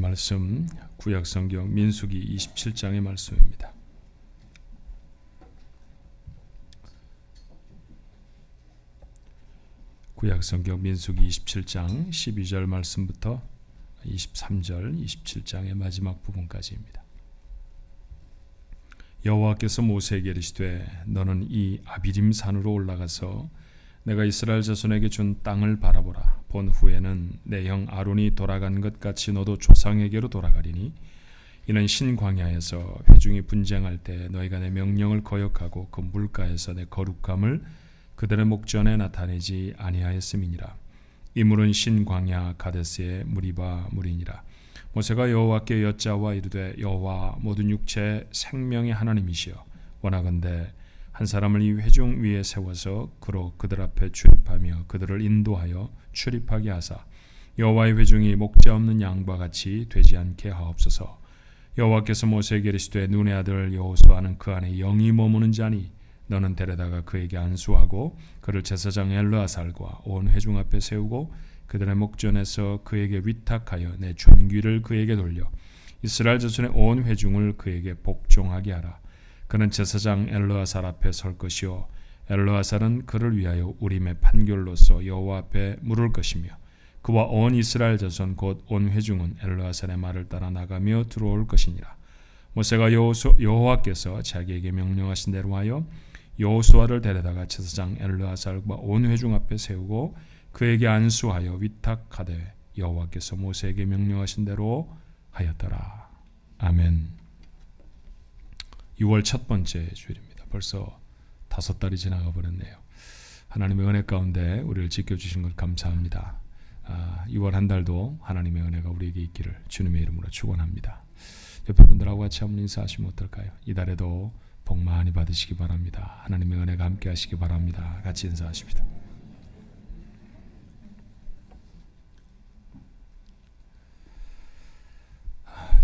말씀 구약성경 민수기 27장의 말씀입니다. 구약성경 민수기 27장 12절 말씀부터 23절 27장의 마지막 부분까지입니다. 여호와께서 모세에게 이르시되 너는 이 아비림 산으로 올라가서 내가 이스라엘 자손에게 준 땅을 바라보라. 본 후에는 내 형 아론이 돌아간 것 같이 너도 조상에게로 돌아가리니 이는 신광야에서 회중이 분쟁할 때 너희가 내 명령을 거역하고 그 물가에서 내 거룩함을 그들의 목전에 나타내지 아니하였음이니라. 이 물은 신광야 가데스의 무리바 물이니라. 모세가 여호와께 여짜와 이르되 여호와 모든 육체 생명의 하나님이시여 원하건대 한 사람을 이 회중 위에 세워서 그로 그들 앞에 출입하며 그들을 인도하여 출입하게 하사 여호와의 회중이 목자 없는 양과 같이 되지 않게 하옵소서. 여호와께서 모세에게 이르시되 눈의 아들 여호수아는 그 안에 영이 머무는 자니 너는 데려다가 그에게 안수하고 그를 제사장 엘르아살과 온 회중 앞에 세우고 그들의 목전에서 그에게 위탁하여 내 존귀를 그에게 돌려 이스라엘 자손의 온 회중을 그에게 복종하게 하라. 그는 제사장 엘르아살 앞에 설 것이요 엘르아살은 그를 위하여 우림의 판결로서 여호와 앞에 물을 것이며 그와 온 이스라엘 자손 곧 온 회중은 엘르아살의 말을 따라 나가며 들어올 것이니라. 모세가 여호와께서 자기에게 명령하신 대로 하여 여호수아를 데려다가 제사장 엘르아살과 온 회중 앞에 세우고 그에게 안수하여 위탁하되 여호와께서 모세에게 명령하신 대로 하였더라. 아멘. 6월 첫 번째 주일입니다. 벌써 5달이 지나가 버렸네요. 하나님의 은혜 가운데 우리를 지켜주신 것 감사합니다. 6월 한 달도 하나님의 은혜가 우리에게 있기를 주님의 이름으로 축원합니다. 옆에 분들하고 같이 한번 인사하시면 어떨까요? 이 달에도 복 많이 받으시기 바랍니다. 하나님의 은혜가 함께 하시기 바랍니다. 같이 인사하십시다.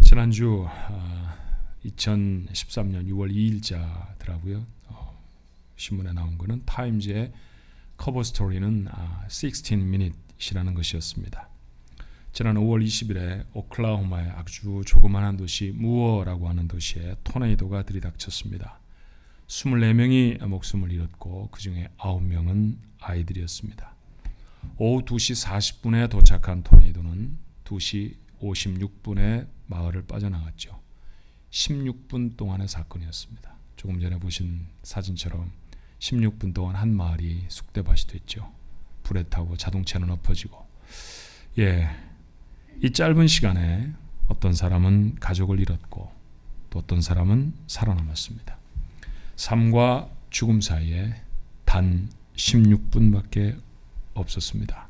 지난주 2013년 6월 2일자더라고요. 신문에 나온 거는 타임즈의 커버 스토리는 16minutes이라는 것이었습니다. 지난 5월 20일에 오클라호마의 아주 조그마한 도시 무어라고 하는 도시에 토네이도가 들이닥쳤습니다. 24명이 목숨을 잃었고 그 중에 9명은 아이들이었습니다. 오후 2시 40분에 도착한 토네이도는 2시 56분에 마을을 빠져나갔죠. 16분 동안의 사건이었습니다. 조금 전에 보신 사진처럼 16분 동안 한 마을이 쑥대밭이 됐죠. 불에 타고 자동차는 엎어지고. 이 짧은 시간에 어떤 사람은 가족을 잃었고 또 어떤 사람은 살아남았습니다. 삶과 죽음 사이에 단 16분밖에 없었습니다.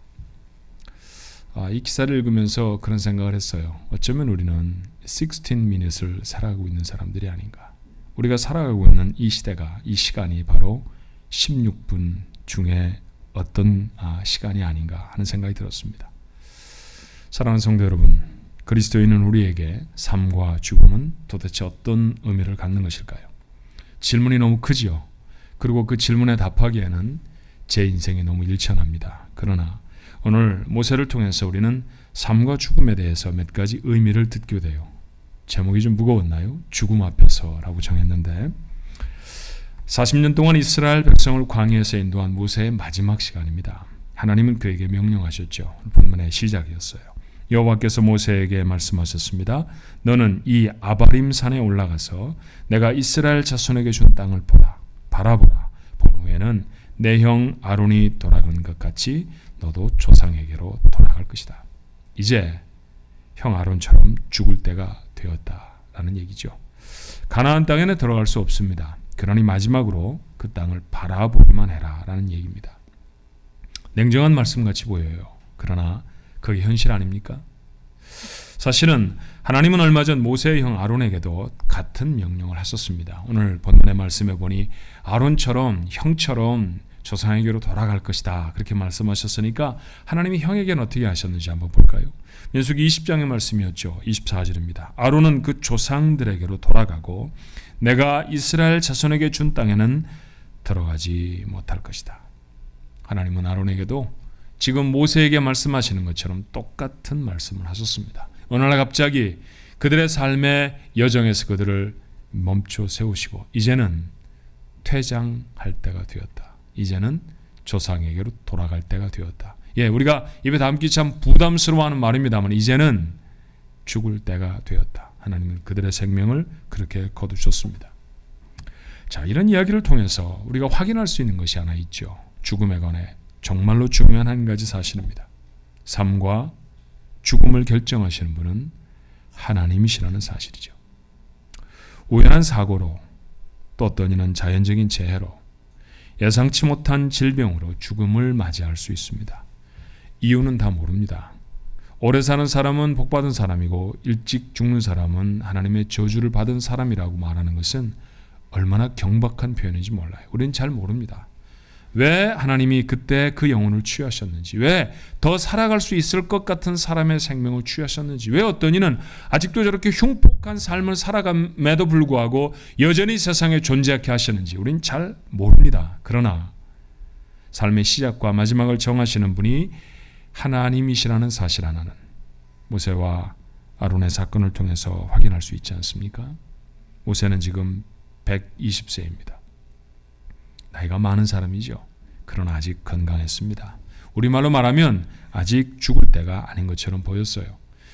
이 기사를 읽으면서 그런 생각을 했어요. 어쩌면 우리는 16minutes을 살아가고 있는 사람들이 아닌가. 우리가 살아가고 있는 이 시대가, 이 시간이 바로 16분 중에 어떤 시간이 아닌가 하는 생각이 들었습니다. 사랑하는 성도 여러분, 그리스도인은 우리에게 삶과 죽음은 도대체 어떤 의미를 갖는 것일까요? 질문이 너무 크지요. 그리고 그 질문에 답하기에는 제 인생이 너무 일천합니다. 그러나 오늘 모세를 통해서 우리는 삶과 죽음에 대해서 몇 가지 의미를 듣게 돼요. 제목이 좀 무거웠나요? 죽음 앞에서라고 정했는데 40년 동안 이스라엘 백성을 광야에서 인도한 모세의 마지막 시간입니다. 하나님은 그에게 명령하셨죠. 본문의 시작이었어요. 여호와께서 모세에게 말씀하셨습니다. 너는 이 아바림 산에 올라가서 내가 이스라엘 자손에게 준 땅을 바라보라. 본 후에는 내 형 아론이 돌아간 것 같이 너도 조상에게로 돌아갈 것이다. 이제 형 아론처럼 죽을 때가 되었다라는 얘기죠. 가나안 땅에는 들어갈 수 없습니다. 그러니 마지막으로 그 땅을 바라보기만 해라 라는 얘기입니다. 냉정한 말씀같이 보여요. 그러나 그게 현실 아닙니까? 사실은 하나님은 얼마 전 모세의 형 아론에게도 같은 명령을 하셨습니다. 오늘 본문의 말씀에 보니 아론처럼 형처럼 조상에게로 돌아갈 것이다 그렇게 말씀하셨으니까 하나님이 형에게는 어떻게 하셨는지 한번 볼까요? 민수기 20장의 말씀이었죠. 24절입니다. 아론은 그 조상들에게로 돌아가고 내가 이스라엘 자손에게 준 땅에는 들어가지 못할 것이다. 하나님은 아론에게도 지금 모세에게 말씀하시는 것처럼 똑같은 말씀을 하셨습니다. 어느 날 갑자기 그들의 삶의 여정에서 그들을 멈춰 세우시고 이제는 퇴장할 때가 되었다. 이제는 조상에게로 돌아갈 때가 되었다. 우리가 입에 담기 참 부담스러워하는 말입니다만 이제는 죽을 때가 되었다. 하나님은 그들의 생명을 그렇게 거두셨습니다. 자, 이런 이야기를 통해서 우리가 확인할 수 있는 것이 하나 있죠. 죽음에 관해 정말로 중요한 한 가지 사실입니다. 삶과 죽음을 결정하시는 분은 하나님이시라는 사실이죠. 우연한 사고로 또 어떤 이는 자연적인 재해로 예상치 못한 질병으로 죽음을 맞이할 수 있습니다. 이유는 다 모릅니다. 오래 사는 사람은 복받은 사람이고 일찍 죽는 사람은 하나님의 저주를 받은 사람이라고 말하는 것은 얼마나 경박한 표현인지 몰라요. 우리는 잘 모릅니다. 왜 하나님이 그때 그 영혼을 취하셨는지, 왜 더 살아갈 수 있을 것 같은 사람의 생명을 취하셨는지, 왜 어떤 이는 아직도 저렇게 흉폭한 삶을 살아감에도 불구하고 여전히 세상에 존재하게 하셨는지 우리는 잘 모릅니다. 그러나 삶의 시작과 마지막을 정하시는 분이 하나님이시라는 사실 하나는 모세와 아론의 사건을 통해서 확인할 수 있지 않습니까? 모세는 지금 120세입니다. 나이가 많은 사람이죠. 그러나 아직 건강했습니다. 우리말로 말하면 아직 죽을 때가 아닌 것처럼 보였어요.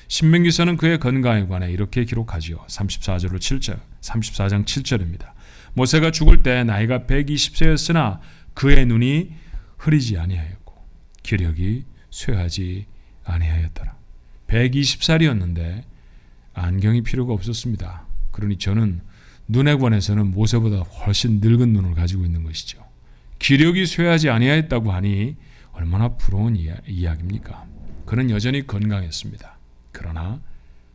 신명기서는 그의 건강에 관해 이렇게 기록하지요. 34장 7절입니다. 모세가 죽을 때 나이가 120세였으나 그의 눈이 흐리지 아니하였고 기력이 쇠하지 아니하였더라. 120살이었는데 안경이 필요가 없었습니다. 그러니 저는 눈에 관해서는 모세보다 훨씬 늙은 눈을 가지고 있는 것이죠. 기력이 쇠하지 아니하였다고 하니 얼마나 부러운 이야기입니까? 그는 여전히 건강했습니다. 그러나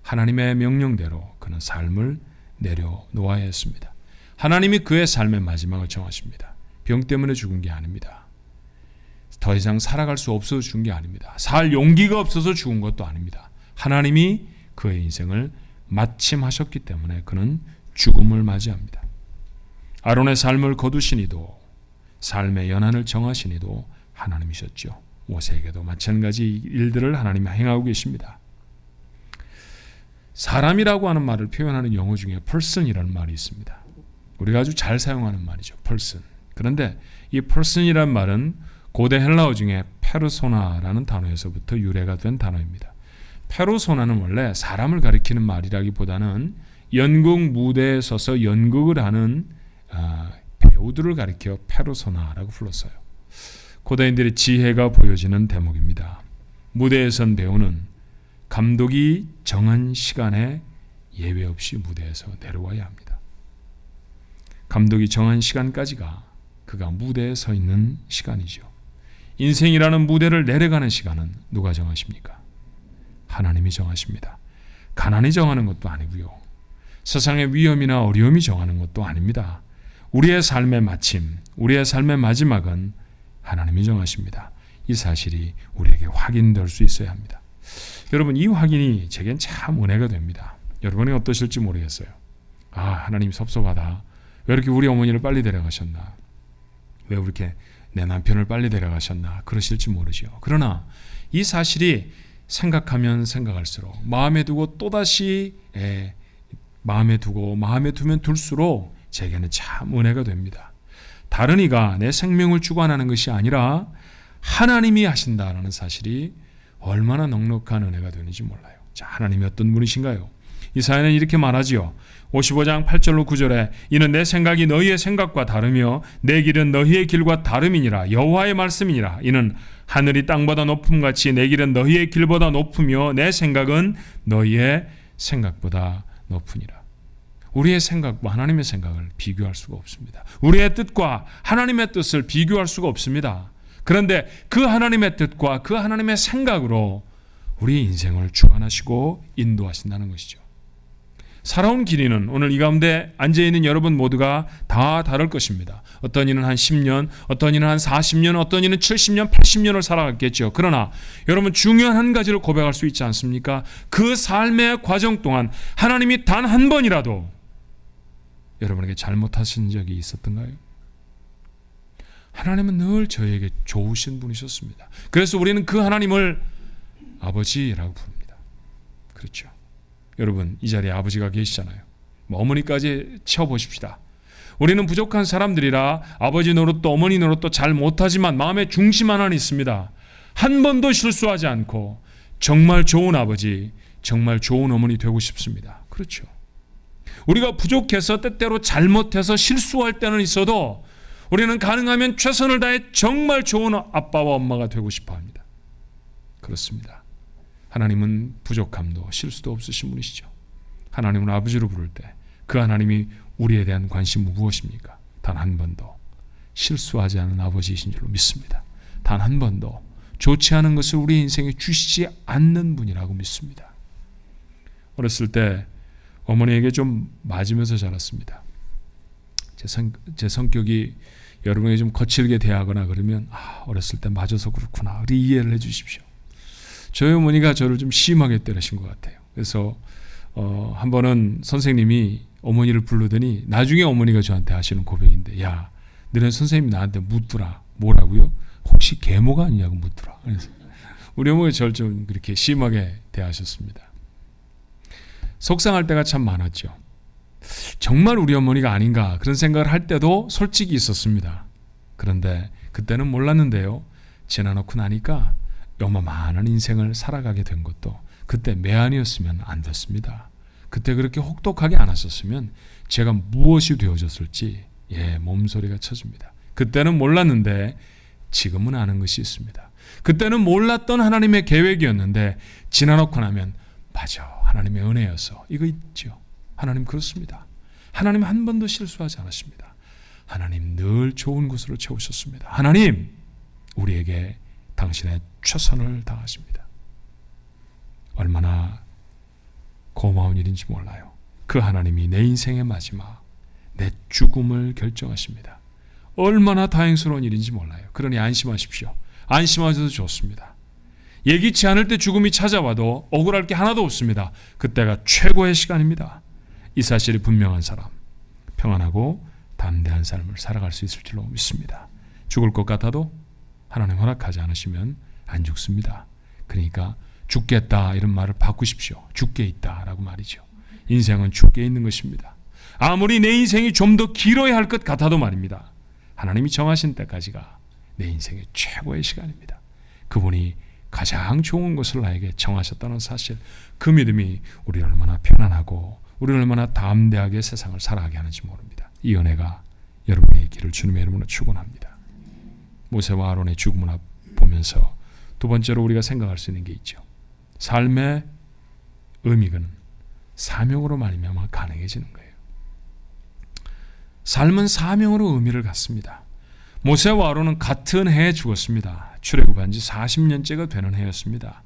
하나님의 명령대로 그는 삶을 내려놓아야 했습니다. 하나님이 그의 삶의 마지막을 정하십니다. 병 때문에 죽은 게 아닙니다. 더 이상 살아갈 수 없어서 죽은 게 아닙니다. 살 용기가 없어서 죽은 것도 아닙니다. 하나님이 그의 인생을 마침하셨기 때문에 그는 죽음을 맞이합니다. 아론의 삶을 거두신 이도 삶의 연한을 정하신 이도 하나님이셨죠. 모세에게도 마찬가지 일들을 하나님이 행하고 계십니다. 사람이라고 하는 말을 표현하는 영어 중에 person이라는 말이 있습니다. 우리가 아주 잘 사용하는 말이죠. person. 그런데 이 person이라는 말은 고대 헬라어 중에 페르소나라는 단어에서부터 유래가 된 단어입니다. 페르소나는 원래 사람을 가리키는 말이라기보다는 연극 무대에 서서 연극을 하는 배우들을 가리켜 페르소나라고 불렀어요. 고대인들의 지혜가 보여지는 대목입니다. 무대에 선 배우는 감독이 정한 시간에 예외 없이 무대에서 내려와야 합니다. 감독이 정한 시간까지가 그가 무대에 서 있는 시간이죠. 인생이라는 무대를 내려가는 시간은 누가 정하십니까? 하나님이 정하십니다. 가난이 정하는 것도 아니고요. 세상의 위험이나 어려움이 정하는 것도 아닙니다. 우리의 삶의 마침, 우리의 삶의 마지막은 하나님이 정하십니다. 이 사실이 우리에게 확인될 수 있어야 합니다. 여러분, 이 확인이 제겐 참 은혜가 됩니다. 여러분이 어떠실지 모르겠어요. 하나님 섭섭하다. 왜 이렇게 우리 어머니를 빨리 데려가셨나? 왜 이렇게 내 남편을 빨리 데려가셨나? 그러실지 모르죠. 그러나 이 사실이 생각하면 생각할수록 마음에 두고 또다시 마음에 두면 둘수록 제게는 참 은혜가 됩니다. 다른 이가 내 생명을 주관하는 것이 아니라 하나님이 하신다라는 사실이 얼마나 넉넉한 은혜가 되는지 몰라요. 자, 하나님이 어떤 분이신가요? 이사야는 이렇게 말하지요. 55장 8절로 9절에 이는 내 생각이 너희의 생각과 다르며 내 길은 너희의 길과 다름이니라. 여호와의 말씀이니라. 이는 하늘이 땅보다 높음같이 내 길은 너희의 길보다 높으며 내 생각은 너희의 생각보다 높으니라. 우리의 생각과 하나님의 생각을 비교할 수가 없습니다. 우리의 뜻과 하나님의 뜻을 비교할 수가 없습니다. 그런데 그 하나님의 뜻과 그 하나님의 생각으로 우리 인생을 주관하시고 인도하신다는 것이죠. 살아온 길이는 오늘 이 가운데 앉아있는 여러분 모두가 다 다를 것입니다. 어떤 이는 한 10년, 어떤 이는 한 40년, 어떤 이는 70년, 80년을 살아갔겠죠. 그러나 여러분 중요한 한 가지를 고백할 수 있지 않습니까? 그 삶의 과정 동안 하나님이 단 한 번이라도 여러분에게 잘못하신 적이 있었던가요? 하나님은 늘 저에게 좋으신 분이셨습니다. 그래서 우리는 그 하나님을 아버지라고 부릅니다. 그렇죠. 여러분, 이 자리에 아버지가 계시잖아요. 뭐 어머니까지 채워보십시다. 우리는 부족한 사람들이라 아버지 노릇도 어머니 노릇도 잘 못하지만 마음의 중심 하나는 있습니다. 한 번도 실수하지 않고 정말 좋은 아버지, 정말 좋은 어머니 되고 싶습니다. 그렇죠. 우리가 부족해서 때때로 잘못해서 실수할 때는 있어도 우리는 가능하면 최선을 다해 정말 좋은 아빠와 엄마가 되고 싶어 합니다. 그렇습니다. 하나님은 부족함도 실수도 없으신 분이시죠. 하나님은 아버지로 부를 때 그 하나님이 우리에 대한 관심은 무엇입니까? 단 한 번도 실수하지 않은 아버지이신 줄로 믿습니다. 단 한 번도 좋지 않은 것을 우리 인생에 주시지 않는 분이라고 믿습니다. 어렸을 때 어머니에게 좀 맞으면서 자랐습니다. 제 성격이 여러분에게 좀 거칠게 대하거나 그러면 어렸을 때 맞아서 그렇구나, 우리 이해를 해 주십시오. 저희 어머니가 저를 좀 심하게 때리신 것 같아요. 그래서 한 번은 선생님이 어머니를 부르더니 나중에 어머니가 저한테 하시는 고백인데, 야, 너네 선생님이 나한테 묻더라. 뭐라고요? 혹시 계모가 아니냐고 묻더라. 그래서 우리 어머니가 저를 좀 그렇게 심하게 대하셨습니다. 속상할 때가 참 많았죠. 정말 우리 어머니가 아닌가 그런 생각을 할 때도 솔직히 있었습니다. 그런데 그때는 몰랐는데요, 지나놓고 나니까 요만한 인생을 살아가게 된 것도 그때 매안이었으면 안 됐습니다. 그때 그렇게 혹독하게 안 하셨으면 제가 무엇이 되어졌을지 몸소리가 쳐집니다. 그때는 몰랐는데 지금은 아는 것이 있습니다. 그때는 몰랐던 하나님의 계획이었는데 지나놓고 나면 맞아, 하나님의 은혜여서 이거 있죠. 하나님 그렇습니다. 하나님 한 번도 실수하지 않으십니다. 하나님 늘 좋은 것으로 채우셨습니다. 하나님 우리에게 당신의 최선을 다하십니다. 얼마나 고마운 일인지 몰라요. 그 하나님이 내 인생의 마지막, 내 죽음을 결정하십니다. 얼마나 다행스러운 일인지 몰라요. 그러니 안심하십시오. 안심하셔도 좋습니다. 예기치 않을 때 죽음이 찾아와도 억울할 게 하나도 없습니다. 그때가 최고의 시간입니다. 이 사실이 분명한 사람, 평안하고 담대한 삶을 살아갈 수 있을 줄로 믿습니다. 죽을 것 같아도 하나님 허락하지 않으시면 안 죽습니다. 그러니까 죽겠다 이런 말을 바꾸십시오. 죽게 있다라고 말이죠. 인생은 죽게 있는 것입니다. 아무리 내 인생이 좀 더 길어야 할 것 같아도 말입니다. 하나님이 정하신 때까지가 내 인생의 최고의 시간입니다. 그분이 가장 좋은 것을 나에게 정하셨다는 사실, 그 믿음이 우리를 얼마나 편안하고 우리를 얼마나 담대하게 세상을 살아가게 하는지 모릅니다. 이 은혜가 여러분의 길을 주님의 이름으로 축원합니다. 모세와 아론의 죽음을 보면서 두 번째로 우리가 생각할 수 있는 게 있죠. 삶의 의미는 사명으로 말미암아 가능해지는 거예요. 삶은 사명으로 의미를 갖습니다. 모세와 아론은 같은 해에 죽었습니다. 출애굽한 지 40년째가 되는 해였습니다.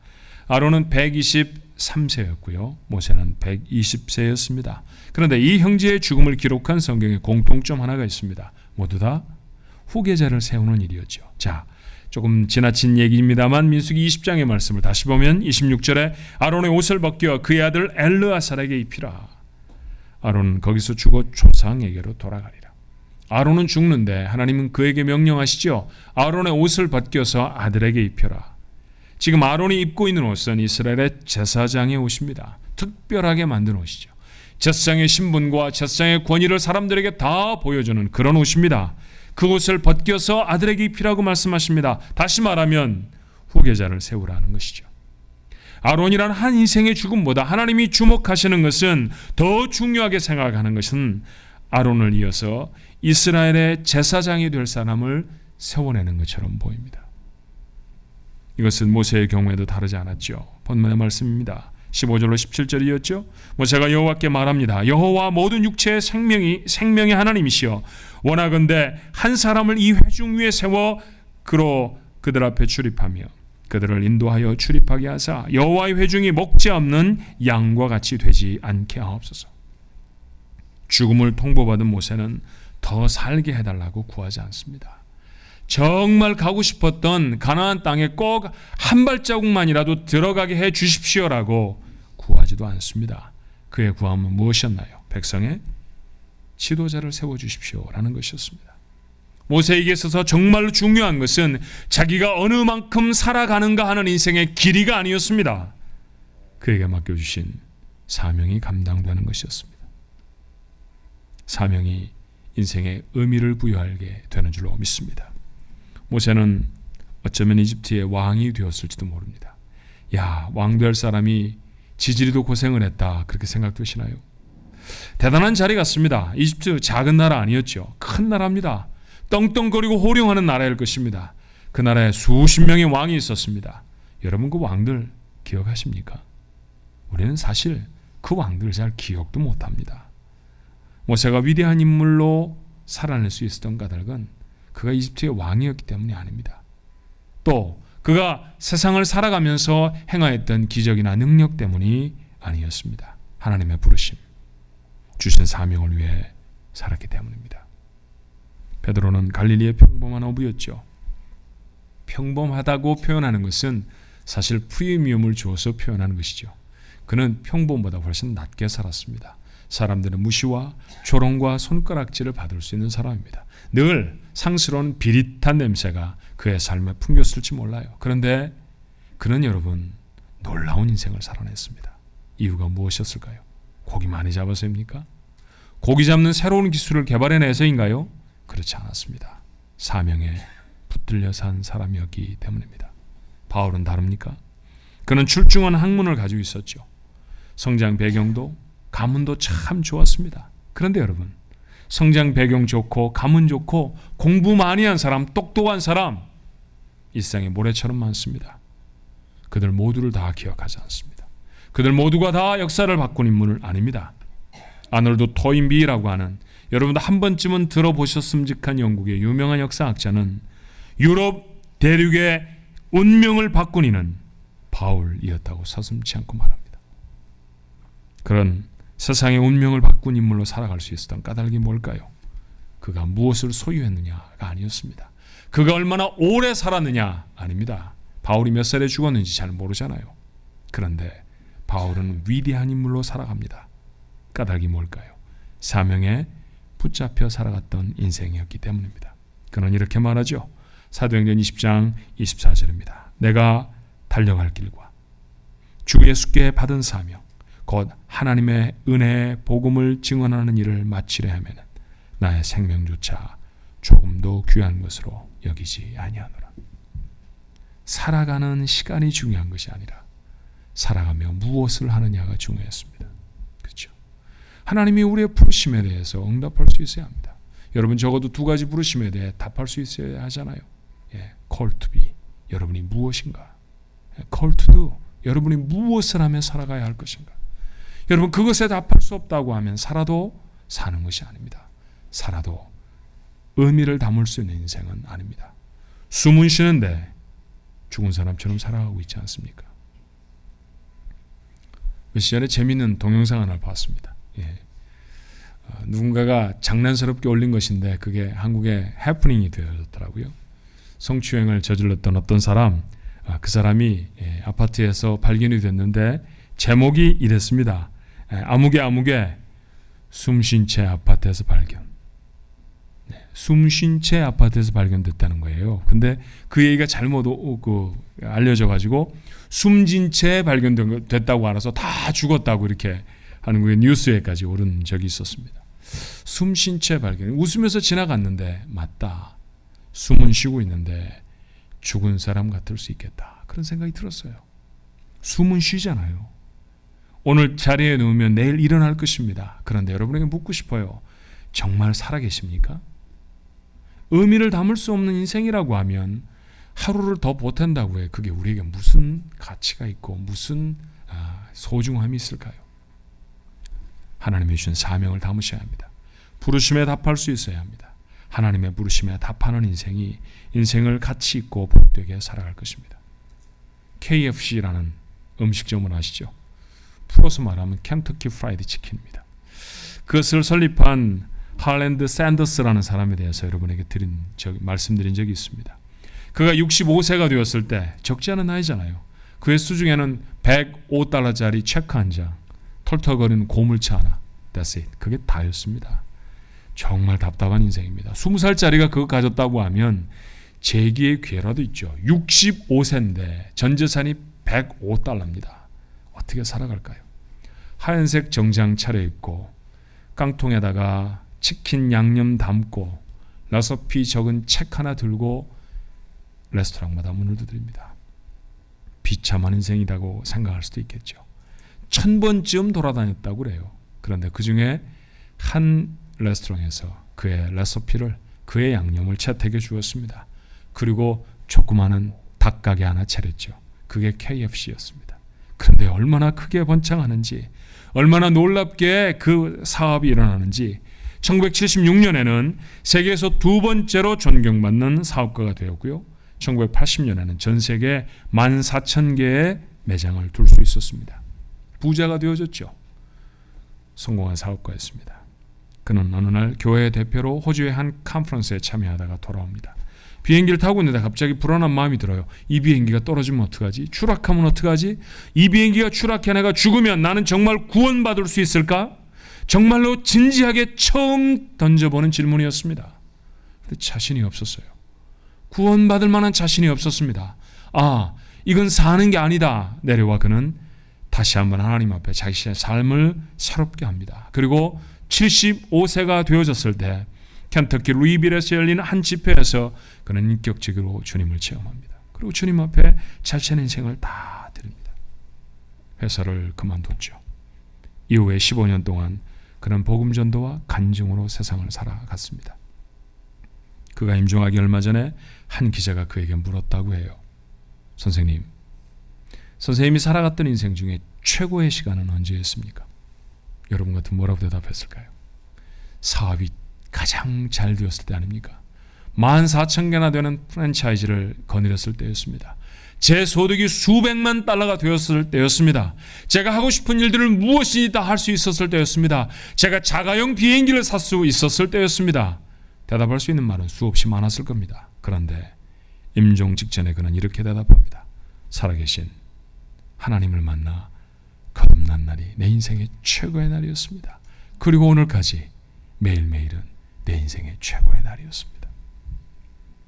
아론은 123세였고요. 모세는 120세였습니다. 그런데 이 형제의 죽음을 기록한 성경에 공통점 하나가 있습니다. 모두 다 후계자를 세우는 일이었죠. 자, 조금 지나친 얘기입니다만 민수기 20장의 말씀을 다시 보면 26절에 아론의 옷을 벗겨 그의 아들 엘르아살에게 입히라. 아론은 거기서 죽어 조상에게로 돌아가리라. 아론은 죽는데 하나님은 그에게 명령하시죠. 아론의 옷을 벗겨서 아들에게 입혀라. 지금 아론이 입고 있는 옷은 이스라엘의 제사장의 옷입니다. 특별하게 만든 옷이죠. 제사장의 신분과 제사장의 권위를 사람들에게 다 보여주는 그런 옷입니다. 그 옷을 벗겨서 아들에게 입히라고 말씀하십니다. 다시 말하면 후계자를 세우라는 것이죠. 아론이란 한 인생의 죽음보다 하나님이 주목하시는 것은, 더 중요하게 생각하는 것은 아론을 이어서 이스라엘의 제사장이 될 사람을 세워내는 것처럼 보입니다. 이것은 모세의 경우에도 다르지 않았죠. 본문의 말씀입니다. 15절로 17절이었죠. 모세가 여호와께 말합니다. 여호와 모든 육체의 생명의 하나님이시여, 원하건대 한 사람을 이 회중 위에 세워 그로 그들 앞에 출입하며 그들을 인도하여 출입하게 하사 여호와의 회중이 목자 없는 양과 같이 되지 않게 하옵소서. 죽음을 통보받은 모세는 더 살게 해달라고 구하지 않습니다. 정말 가고 싶었던 가나안 땅에 꼭 한 발자국만이라도 들어가게 해 주십시오라고 구하지도 않습니다. 그의 구함은 무엇이었나요? 백성의 지도자를 세워주십시오라는 것이었습니다. 모세에게 있어서 정말로 중요한 것은 자기가 어느 만큼 살아가는가 하는 인생의 길이가 아니었습니다. 그에게 맡겨주신 사명이 감당되는 것이었습니다. 사명이 인생에 의미를 부여하게 되는 줄로 믿습니다. 모세는 어쩌면 이집트의 왕이 되었을지도 모릅니다. 야, 왕 될 사람이 지지리도 고생을 했다, 그렇게 생각되시나요? 대단한 자리 같습니다. 이집트 작은 나라 아니었죠. 큰 나라입니다. 떵떵거리고 호령하는 나라일 것입니다. 그 나라에 수십 명의 왕이 있었습니다. 여러분, 그 왕들 기억하십니까? 우리는 사실 그 왕들 잘 기억도 못합니다. 모세가 위대한 인물로 살아낼 수 있었던 까닭은 그가 이집트의 왕이었기 때문이 아닙니다. 또 그가 세상을 살아가면서 행하였던 기적이나 능력 때문이 아니었습니다. 하나님의 부르심, 주신 사명을 위해 살았기 때문입니다. 베드로는 갈릴리의 평범한 어부였죠. 평범하다고 표현하는 것은 사실 프리미엄을 주어서 표현하는 것이죠. 그는 평범보다 훨씬 낮게 살았습니다. 사람들의 무시와 조롱과 손가락질을 받을 수 있는 사람입니다. 늘 상스러운 비릿한 냄새가 그의 삶에 풍겼을지 몰라요. 그런데 그는 여러분 놀라운 인생을 살아냈습니다. 이유가 무엇이었을까요? 고기 많이 잡아서입니까? 고기 잡는 새로운 기술을 개발해내서인가요? 그렇지 않았습니다. 사명에 붙들려 산 사람이었기 때문입니다. 바울은 다릅니까? 그는 출중한 학문을 가지고 있었죠. 성장 배경도 가문도 참 좋았습니다. 그런데 여러분, 성장 배경 좋고 가문 좋고 공부 많이 한 사람, 똑똑한 사람 일상에 모래처럼 많습니다. 그들 모두를 다 기억하지 않습니다. 그들 모두가 다 역사를 바꾼 인물은 아닙니다. 아놀드 토인비라고 하는, 여러분도 한 번쯤은 들어보셨음직한 영국의 유명한 역사학자는 유럽 대륙의 운명을 바꾼 이는 바울이었다고 서슴지 않고 말합니다. 그런 세상의 운명을 바꾼 인물로 살아갈 수 있었던 까닭이 뭘까요? 그가 무엇을 소유했느냐가 아니었습니다. 그가 얼마나 오래 살았느냐 아닙니다. 바울이 몇 살에 죽었는지 잘 모르잖아요. 그런데 바울은 위대한 인물로 살아갑니다. 까닭이 뭘까요? 사명에 붙잡혀 살아갔던 인생이었기 때문입니다. 그는 이렇게 말하죠. 사도행전 20장 24절입니다. 내가 달려갈 길과 주 예수께 받은 사명 곧 하나님의 은혜의 복음을 증언하는 일을 마치려 하면 나의 생명조차 조금도 귀한 것으로 여기지 아니하노라. 살아가는 시간이 중요한 것이 아니라 살아가며 무엇을 하느냐가 중요했습니다. 그렇죠? 하나님이 우리의 부르심에 대해서 응답할 수 있어야 합니다. 여러분, 적어도 두 가지 부르심에 대해 답할 수 있어야 하잖아요. call to be, 여러분이 무엇인가? call to do, 여러분이 무엇을 하며 살아가야 할 것인가? 여러분, 그것에 답할 수 없다고 하면 살아도 사는 것이 아닙니다. 살아도 의미를 담을 수 있는 인생은 아닙니다. 숨은 쉬는데 죽은 사람처럼 살아가고 있지 않습니까? 몇 시간에 재미있는 동영상 하나를 봤습니다. 누군가가 장난스럽게 올린 것인데 그게 한국의 해프닝이 되어졌더라고요. 성추행을 저질렀던 어떤 사람, 그 사람이 아파트에서 발견이 됐는데 제목이 이랬습니다. 아무개 숨쉰 채 아파트에서 발견. 숨쉰 채 아파트에서 발견됐다는 거예요. 근데 그 얘기가 잘못 알려져가지고 숨진 채 발견됐다고 알아서 다 죽었다고 이렇게 한국의 뉴스에까지 오른 적이 있었습니다. 숨쉰 채 발견. 웃으면서 지나갔는데 맞다. 숨은 쉬고 있는데 죽은 사람 같을 수 있겠다. 그런 생각이 들었어요. 숨은 쉬잖아요. 오늘 자리에 누우면 내일 일어날 것입니다. 그런데 여러분에게 묻고 싶어요. 정말 살아계십니까? 의미를 담을 수 없는 인생이라고 하면 하루를 더 보탠다고 해. 그게 우리에게 무슨 가치가 있고 무슨 소중함이 있을까요? 하나님이 주신 사명을 담으셔야 합니다. 부르심에 답할 수 있어야 합니다. 하나님의 부르심에 답하는 인생이 인생을 가치 있고 복되게 살아갈 것입니다. KFC라는 음식점을 아시죠? 풀어서 말하면 켄터키 프라이드 치킨입니다. 그것을 설립한 할랜드 샌더스라는 사람에 대해서 여러분에게 말씀드린 적이 있습니다. 그가 65세가 되었을 때 적지 않은 나이잖아요. 그의 수중에는 $105짜리 체크 한 장, 털털거리는 고물차 하나, that's it. 그게 다였습니다. 정말 답답한 인생입니다. 20살짜리가 그거 가졌다고 하면 제기의 기회라도 있죠. 65세인데 전 재산이 $105입니다. 어떻게 살아갈까요? 하얀색 정장 차려입고 깡통에다가 치킨 양념 담고 레시피 적은 책 하나 들고 레스토랑마다 문을 두드립니다. 비참한 인생이라고 생각할 수도 있겠죠. 1000번쯤 돌아다녔다고 그래요. 그런데 그 중에 한 레스토랑에서 그의 레시피를, 그의 양념을 채택해 주었습니다. 그리고 조그마한 닭가게 하나 차렸죠. 그게 KFC였습니다. 그런데 얼마나 크게 번창하는지, 얼마나 놀랍게 그 사업이 일어나는지 1976년에는 세계에서 두 번째로 존경받는 사업가가 되었고요. 1980년에는 전 세계 14,000개의 매장을 둘 수 있었습니다. 부자가 되어졌죠. 성공한 사업가였습니다. 그는 어느 날 교회 대표로 호주의 한 컨퍼런스에 참여하다가 돌아옵니다. 비행기를 타고 있는데 갑자기 불안한 마음이 들어요. 이 비행기가 떨어지면 어떡하지? 추락하면 어떡하지? 이 비행기가 추락해 내가 죽으면 나는 정말 구원받을 수 있을까? 정말로 진지하게 처음 던져보는 질문이었습니다. 근데 자신이 없었어요. 구원받을 만한 자신이 없었습니다. 이건 사는 게 아니다. 내려와 그는 다시 한번 하나님 앞에 자신의 삶을 새롭게 합니다. 그리고 75세가 되어졌을 때 켄터키 루이빌에서 열리는 한 집회에서 그는 인격적으로 주님을 체험합니다. 그리고 주님 앞에 자신의 인생을 다 드립니다. 회사를 그만뒀죠. 이후에 15년 동안 그는 복음 전도와 간증으로 세상을 살아갔습니다. 그가 임종하기 얼마 전에 한 기자가 그에게 물었다고 해요. 선생님이 살아갔던 인생 중에 최고의 시간은 언제였습니까? 여러분 같으면 뭐라고 대답했을까요? 사업이 가장 잘 되었을 때 아닙니까? 14,000개나 되는 프랜차이즈를 거느렸을 때였습니다. 제 소득이 수백만 달러가 되었을 때였습니다. 제가 하고 싶은 일들을 무엇이든 다 할 수 있었을 때였습니다. 제가 자가용 비행기를 살 수 있었을 때였습니다. 대답할 수 있는 말은 수없이 많았을 겁니다. 그런데 임종 직전에 그는 이렇게 대답합니다. 살아계신 하나님을 만나 거듭난 날이 내 인생의 최고의 날이었습니다. 그리고 오늘까지 매일매일은 내 인생의 최고의 날이었습니다.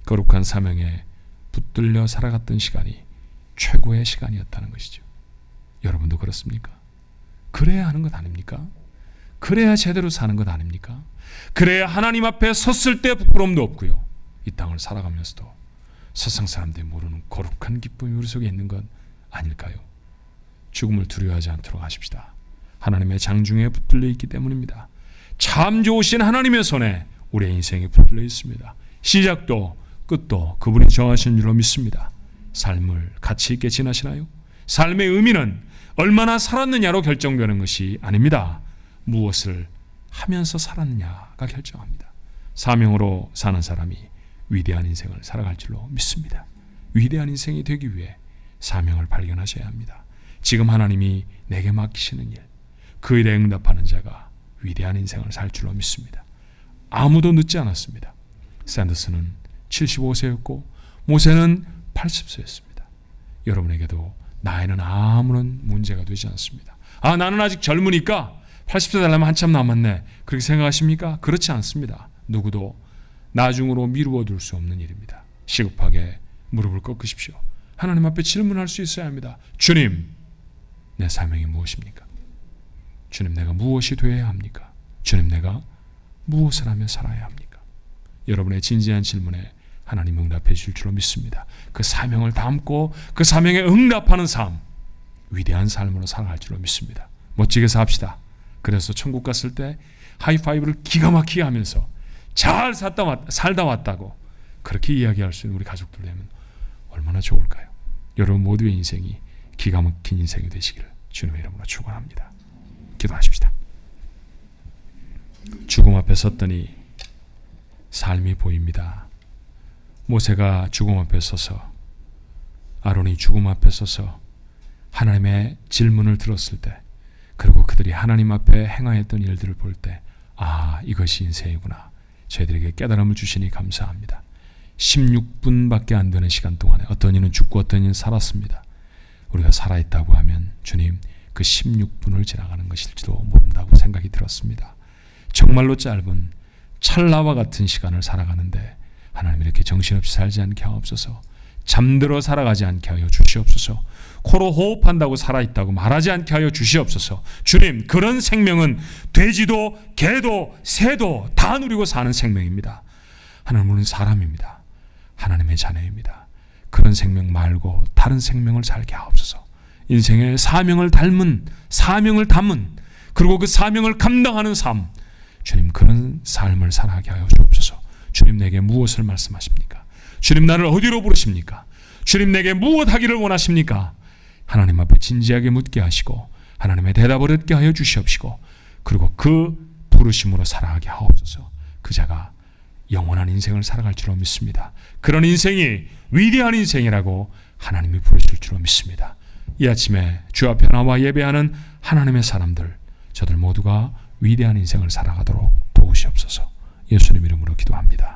거룩한 사명에 붙들려 살아갔던 시간이 최고의 시간이었다는 것이죠. 여러분도 그렇습니까? 그래야 하는 것 아닙니까? 그래야 제대로 사는 것 아닙니까? 그래야 하나님 앞에 섰을 때 부끄러움도 없고요. 이 땅을 살아가면서도 세상 사람들이 모르는 거룩한 기쁨이 우리 속에 있는 것 아닐까요? 죽음을 두려워하지 않도록 하십시다. 하나님의 장중에 붙들려 있기 때문입니다. 참 좋으신 하나님의 손에 우리의 인생이 붙들려 있습니다. 시작도 끝도 그분이 정하신 줄로 믿습니다. 삶을 가치 있게 지나시나요? 삶의 의미는 얼마나 살았느냐로 결정되는 것이 아닙니다. 무엇을 하면서 살았느냐가 결정합니다. 사명으로 사는 사람이 위대한 인생을 살아갈 줄로 믿습니다. 위대한 인생이 되기 위해 사명을 발견하셔야 합니다. 지금 하나님이 내게 맡기시는 일, 그 일에 응답하는 자가 위대한 인생을 살 줄로 믿습니다. 아무도 늦지 않았습니다. 샌더스는 75세였고 모세는 80세였습니다. 여러분에게도 나이는 아무런 문제가 되지 않습니다. 나는 아직 젊으니까 80세 되려면 한참 남았네. 그렇게 생각하십니까? 그렇지 않습니다. 누구도 나중으로 미루어둘 수 없는 일입니다. 시급하게 무릎을 꺾으십시오. 하나님 앞에 질문할 수 있어야 합니다. 주님, 내 사명이 무엇입니까? 주님, 내가 무엇이 되어야 합니까? 주님, 내가 무엇을 하며 살아야 합니까? 여러분의 진지한 질문에 하나님 응답해 주실 줄로 믿습니다. 그 사명을 담고 그 사명에 응답하는 삶, 위대한 삶으로 살아갈 줄로 믿습니다. 멋지게 삽시다. 그래서 천국 갔을 때 하이파이브를 기가 막히게 하면서 잘 살다 왔다고 그렇게 이야기할 수 있는 우리 가족들 되면 얼마나 좋을까요? 여러분 모두의 인생이 기가 막힌 인생이 되시기를 주님의 이름으로 축원합니다. 기도하십시다. 죽음 앞에 섰더니 삶이 보입니다. 모세가 죽음 앞에 서서, 아론이 죽음 앞에 서서 하나님의 질문을 들었을 때, 그리고 그들이 하나님 앞에 행하였던 일들을 볼 때, 이것이 인생이구나. 저희들에게 깨달음을 주시니 감사합니다. 16분밖에 안 되는 시간 동안에 어떤 이는 죽고 어떤 이는 살았습니다. 우리가 살아있다고 하면 주님, 그 16분을 지나가는 것일지도 모른다고 생각이 들었습니다. 정말로 짧은 찰나와 같은 시간을 살아가는데 하나님 이렇게 정신없이 살지 않게 하옵소서. 잠들어 살아가지 않게 하여 주시옵소서. 코로 호흡한다고 살아있다고 말하지 않게 하여 주시옵소서. 주님, 그런 생명은 돼지도 개도 새도 다 누리고 사는 생명입니다. 하나님은 사람입니다. 하나님의 자녀입니다. 그런 생명 말고 다른 생명을 살게 하옵소서. 인생의 사명을 담은 그리고 그 사명을 감당하는 삶, 주님 그런 삶을 살아가게 하여 주옵소서. 주님 내게 무엇을 말씀하십니까? 주님 나를 어디로 부르십니까? 주님 내게 무엇 하기를 원하십니까? 하나님 앞에 진지하게 묻게 하시고 하나님의 대답을 얻게 하여 주시옵시고 그리고 그 부르심으로 살아가게 하옵소서. 그 자가 영원한 인생을 살아갈 줄로 믿습니다. 그런 인생이 위대한 인생이라고 하나님이 부르실 줄로 믿습니다. 이 아침에 주 앞에 나와 예배하는 하나님의 사람들, 저들 모두가 위대한 인생을 살아가도록 도우시옵소서. 예수님 이름으로 기도합니다.